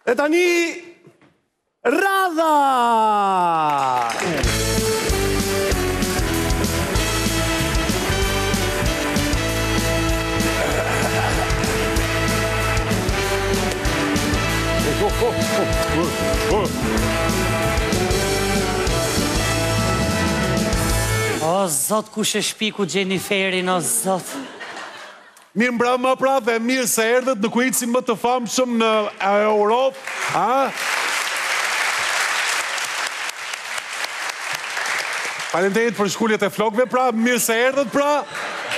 E tani, Radha! O, zot, kush e shpiku Jenniferin, o, zot. Mirë mbrëma pra dhe mirë se erdhët në kuicin më të famshëm në Europë. Faleminderit për shkuljet e flokëve, pra mirë se erdhët pra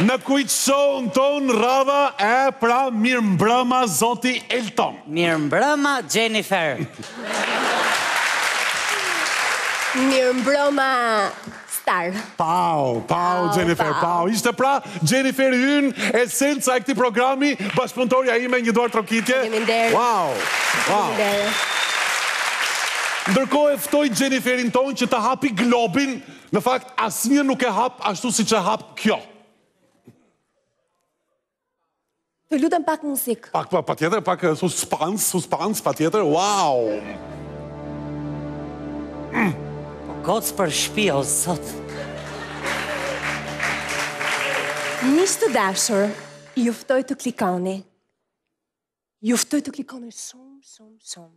në kuic show-n ton Radha e pra mirë mbrëma zoti Elton. Mirë mbrëma Jennifer. Mirë mbrëma Star. Pau, Jennifer, pau. Ishte pra Jennifer yn, esenca e këtij programi, bashkëpunëtorja ime një duar trokitje. Faleminderit. Wow. Ndërkohë e ftoj Jenniferin ton që të hapi globin, në fakt asnjë nuk e hap ashtu siç e hap kjo. Të lutem pak muzikë. Patjetër, pak suspans, patjetër. Wow. Gocë për shpi, o, zot. Miq të dashur, ju ftoj të klikoni. Ju ftoj të klikoni shumë.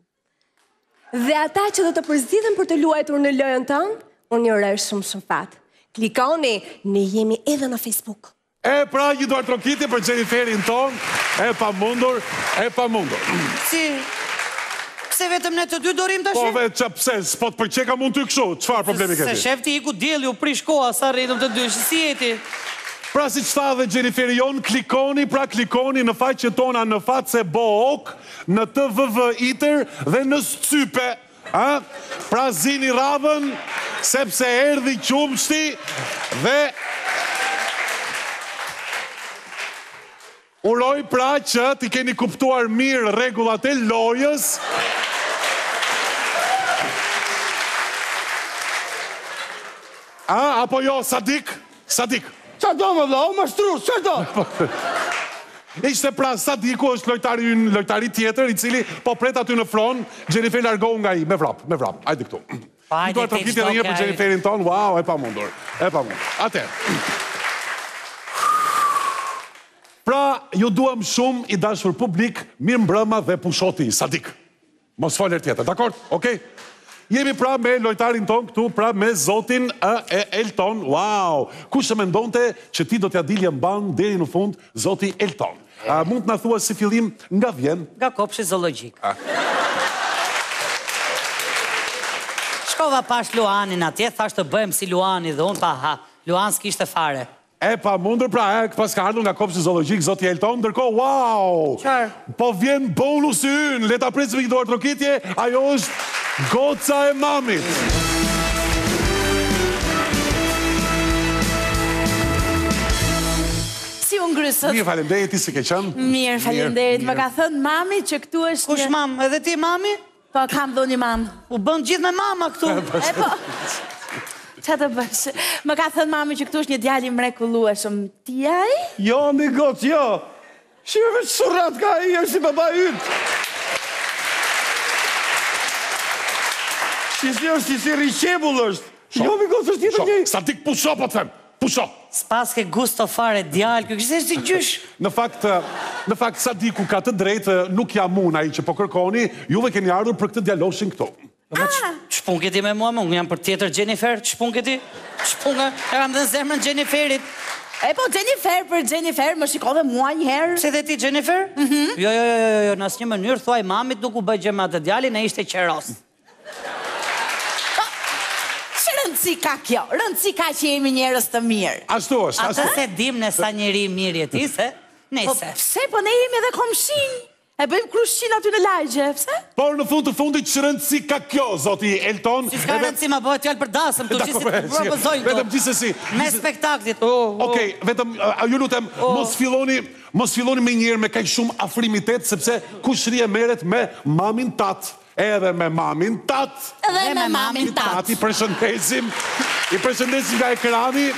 Dhe ata që do të përzidhen për të luajtur në lojën tonë, unë ju uroj shumë fat. Klikoni, ne jemi edhe në Facebook. E pra, një duar trokitje për Jenniferin ton, e pamundur. Pse vetëm ne të dy dorim të Po shef? vetë që pse, s'po të përqeka mund të kështu, qëfar problemi Se keti? shef ti iku djeli u prish koha sa rritëm të dy, si jeti? Pra si që tha dhe Jennifer jon, klikoni në faqen tona në Facebook, në TVV ITER dhe në Scype. Pra zini Radhën, sepse erdhi qumshti dhe uroj pra që ti keni kuptuar mirë rregullat e lojës. Apo jo, Sadik? Qa do më dha, o më shtru, qa do? Ishte pra Sadiku është lojtari tjetër, i cili po pret aty në fron, Jennifer largohu nga i, me vrap, ajde këtu. Hajde, Duar trokitje dhe një për Jenniferin ton, wow, e pamundur. Ate. Pra, ju duam shumë i dashur publik, mirë mbrëma dhe pushoti, Sadik. Mos faler tjetër, dakord? Okej? Jemi pra me lojtarin ton këtu, pra me zotin Elton. Wow! Kush e mendonte që ti do t'ja dilje mban deri në fund zoti Elton? Mund të na thua si fillim nga vjen? Nga kopshi zoologjik. Shkova pash Luanin atje, thash të bëhem si Luani dhe unë pa Luan s'kishte fare. E pa mundur, pra pas ka ardhur nga kopshi zoologjik zoti Elton, ndërkohë, wow! Qarë? Po vjen bonusi ynë, le ta presim një duar trokitje, ajo është goca e mamit. Si unë grysët? Mirë, faleminderit, ti si ke qenë? Mirë, faleminderit. Më ka thënë mami që këtu është Kush mam? Edhe ti mami? Po, kam dhoni mam. U bën gjithë me mama këtu. E po, qa të bësh? Më ka thënë mami që këtu është një djali mrekullueshëm. Ti ai? Jo, mi goc, jo. Shime që surat ka i, është si baba ytë. Si riqebull është. Jo, mi goc, është tjetër një. Sadik, pusho, po të them. Pusho. S'pas ke gusto fare djalë, kjo kështë si gjysh. Në fakt, Sadiku ka të drejtë, nuk jam unë ai që po kërkoni, juve keni ardhur për këtë djaloshin këtu. Ç'pun ke ti me mua, unë jam për tjetër Jennifer, ç'pun ke ti? Ç'pun e kam dhe zemrën Jenniferit. E po, Jennifer për Jennifer, më shikove mua një herë. Pse dhe ti Jennifer? Jo, në asnjë mënyrë thuaj mamit nuk u bëj gjë me atë djalin, ai ishte qeros. Rëndësi ka kjo, rëndësi ka që jemi njerëz të mirë. Ashtu është. Atë se dim në sa njeri mirë je ti, se? Po pse, po ne jemi edhe komshin. E bëjmë krushqin aty në lagje, pse? Por në fund të fundit që rëndësi ka kjo, zoti Elton. Si s'ka rëndësi ma bëhet fjallë për dasëm, të gjithë si propozojnë të. Vetëm gjithsesi. Me spektaklit. Okej, vetëm, ju lutem, mos filloni me njërë me kaj shumë afrimitet, sepse kushri e meret me mamin tatë. Edhe me mamin tatë. Edhe me mamin tatë. I përshëndesim nga ekrani.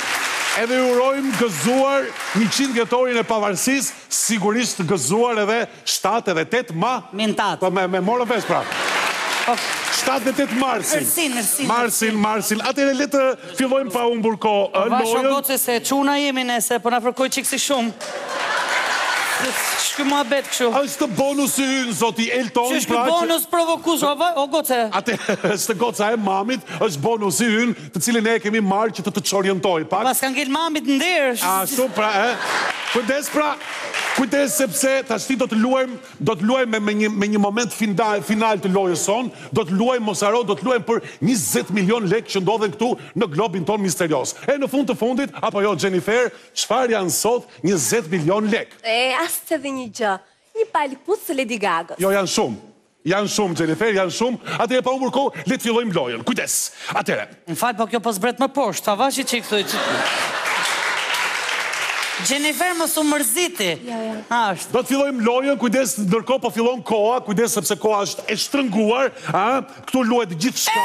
Edhe urojmë gëzuar 100 vjetorin e pavarësisë, sigurisht gëzuar edhe 7 edhe 8 ma. Mintat. Po me morën vesh pra. 7 dhe 8 marsin. Marsin. Atëre le të fillojmë pa humbur kohë Vasho lojën. goce se çuna jemi ne se po na fërkoj çiksi shumë. Shky mua bet kështu. Është bonusi ynë, zoti Elton. Që është bonus provokues, o goce. Atë është goca e mamit, është bonusi ynë, të cilin ne kemi marrë që të çorientoj pak. Pas ka ngel mamit nder. Ashtu pra, Kujdes sepse tash do të luajmë me një moment final të lojës son, do të luajmë mos haro, do të luajmë për 20 milion lekë që ndodhen këtu në globin ton misterios. E në fund të fundit, apo jo Jennifer, çfarë janë sot 20 milion lekë? As edhe një gjë. Një palë puth të Lady Gaga. Jo, janë shumë. Janë shumë, Jennifer, janë shumë. Atëre pa humbur kohë, le të fillojmë lojën. Kujdes. Atëre. M'fal, po kjo po zbret më poshtë, a vashi çik këtu. Jennifer mos u mërziti. Ashtë. Do të fillojmë lojën, kujdes, ndërkohë po fillon koha, kujdes sepse koha është e shtrënguar, këtu luhet gjithçka.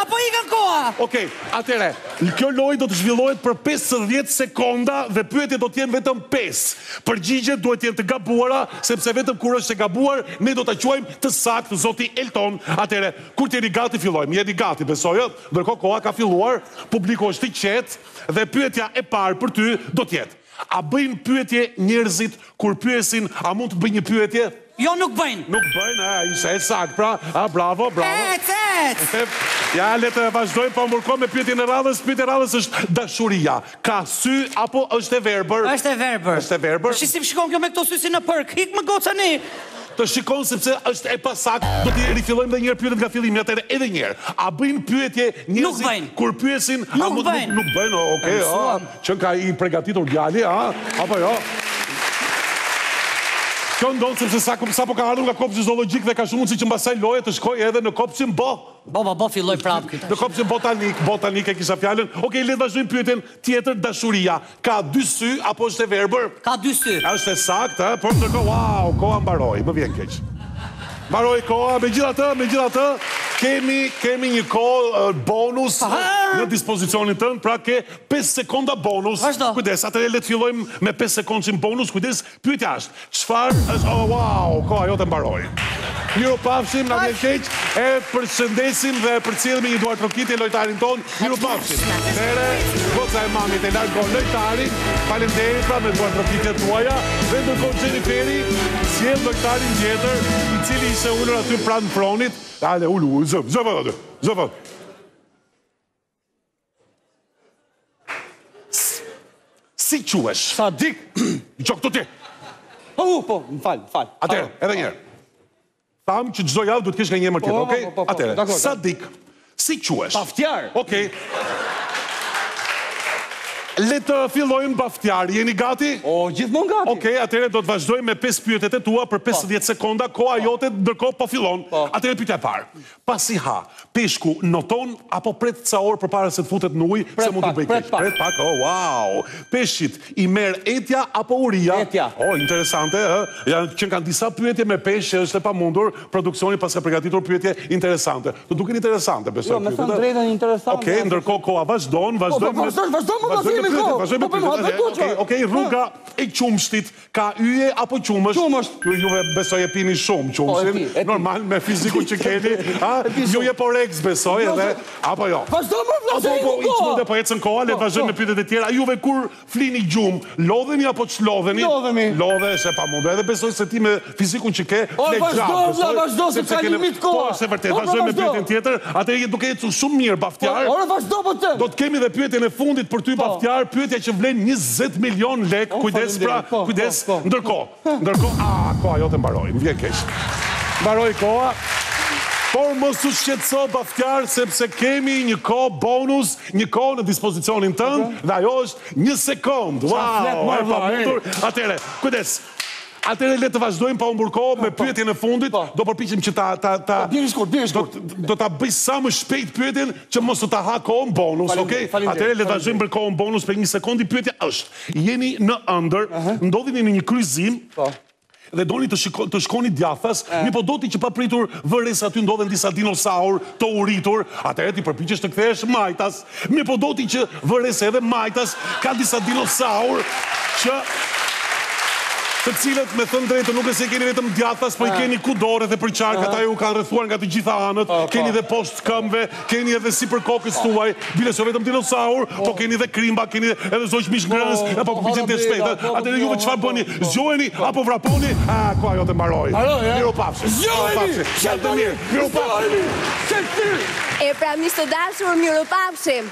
Apo ikën koha? Okej, atëre, kjo lojë do të zhvillohet për 50 sekonda dhe pyetjet do të jenë vetëm 5. Përgjigjet duhet të jenë të gabuara, sepse vetëm kur është e gabuar, ne do ta quajmë të saktë zoti Elton. Atëre, kur t'jeni gati fillojmë. Jeni gati, besoj, ndërkohë koha ka filluar, publiku është i qetë dhe pyetja e parë për ty do të jetë: a bëjnë pyetje njerëzit kur pyesin, a mund të bëj një pyetje? Jo, nuk bëjnë. Nuk bëjnë, isha e saktë, pra. Bravo. Ja, le të vazhdojmë pa humbur kohë me pyetjen e radhës. Pyetja e radhës është dashuria. Ka sy apo është e verbër? Është e verbër. Shisim shikon kjo me këto sy si në përk. Hik më gocani. Të shikon sepse është e pasakt, do t'i rifillojmë dhe njërë pyetjet nga fillimi, atëre edhe njërë. A bëjnë pyetje njerëzit kur pyesin? Nuk bëjnë. Nuk bëjnë, okej, që ka i pregatitur djali, apo jo? Kjo ndonë sepse sa po ka ardhur nga kopshti zoologjik dhe ka shumë mundësi që mbasaj loje të shkoj edhe në kopshtin Bo. Bo, filloj prapë këtë. Në kopshtin botanik e kisha fjalën. Okej, le të vazhdojmë pyetjen tjetër, dashuria. Ka 2 sy apo është e verbër? Ka 2 sy. Është e saktë, por ndërkohë, wow, koha mbaroi, më vjen keq. Mbaroi koha, megjithatë, kemi një kohë bonus në dispozicionin tënd, pra ke 5 sekonda bonus. Kujdes, atëherë le të fillojmë me 5 sekondë bonus. Kujdes, pyetja është: çfarë është? Oh, wow, koha jote mbaroi. Mirupafshim, na vjen keq, e përshëndesim dhe përcjellim një duartrokitje lojtarin ton. Mirupafshim. Atëherë, goca e mamit e largon lojtarin. Faleminderit pra me duartrokitjet tuaja. Dhe ndërkohë Jenniferi sjell lojtarin tjetër, i cili ishte ulur aty pranë pronit. Hajde, ulu, zëvë. Si quesh? Sadik. Gjo këtu ti. Po, më fal. Atëre, edhe njerë. Tham që çdo javë duhet kesh nga një emër tjetër, okej? Atëre, Sadik, si quesh? Baftiar. Okej. Le të fillojmë Baftiar, jeni gati? Gjithmonë gati. Okej, atëre do të vazhdojmë me 5 pyetjet e tua për 50 sekonda, koha jote ndërkohë po fillon. Atëre pyetja e parë. Pasi ha, peshku noton apo pret ca orë përpara se të futet në ujë, se mund të bëj keq? Pret pak. Oh, wow. Peshqit i merr etja apo uria? Etja. Oh, interesante, që kanë disa pyetje me peshë, është e pamundur. Produksioni pas ka përgatitur pyetje interesante. Të duken interesante, besoj. Jo, me thënë drejtën interesante. Okej, ndërkohë koha vazhdon. Okej, rruga e qumshtit ka yje apo qumësht? Qumësht. Juve besoj e pini shumë qumshtin. Normal, me fizikun që keni. Ju je por ex besoj edhe. Apo jo? Vazhdo më vlasë i qmënde po ecën koha, le të vazhdojmë me pyetjet e tjera. Juve kur flini gjumë, lodheni apo ç'lodheni? Lodhe, se pa mundë. Edhe besoj se ti me fizikun që ke, flet gjatë. Vazhdo, se ka limit koha. Po, se vërtet, vazhdojmë me pyetjen tjetër. Atëherë duke ecur shumë mirë Baftiar. Vazhdo po të. Do të kemi edhe pyetjen e fundit për ty Baftiar, pyetja që vlen 20 milion lek. Kujdes pra, kujdes. Ndërkohë, koha jote mbaroi, më vjen keq. Mbaroi koha. Por mos u shqetëso Baftiar, sepse kemi një kohë bonus, një kohë në dispozicionin tënd, dhe ajo është 1 sekondë. Wow, e pamundur. Atëre, kujdes. Atëre le të vazhdojmë pa humbur kohë me pyetjen e fundit. Do përpiqem që do ta bëj sa më shpejt pyetjen që mos të ta ha kohën bonus, okay? Atëre le të vazhdojmë për kohën bonus për 1 sekondë. Pyetja është: jeni në ëndër, ndodheni në një kryqëzim dhe doni të shkoni djathtas, mi po doti që pa pritur vëres aty ndodhen disa dinosaur të uritur, atëherë ti përpiqesh të kthehesh majtas. Mi po doti që vëres edhe majtas ka disa dinosaur që të cilët me thënë drejtë nuk e se keni vetëm djathtas, po I keni kudo rreth e për qark, ata ju kanë rrethuar nga të gjitha anët, keni dhe poshtë këmbëve, keni edhe sipër kokës tuaj, bile jo vetëm dinosaur, po keni dhe krimba, keni edhe zoq mish ngrënës, apo përpiqen të shpejtë. Atëherë juve çfarë bëni? Zgjoheni apo vraponi? Ku ajo të mbaroj. Miropafshim. Zgjoheni. Të mirë. Miropafshim. E pra miq të dashur, miropafshim.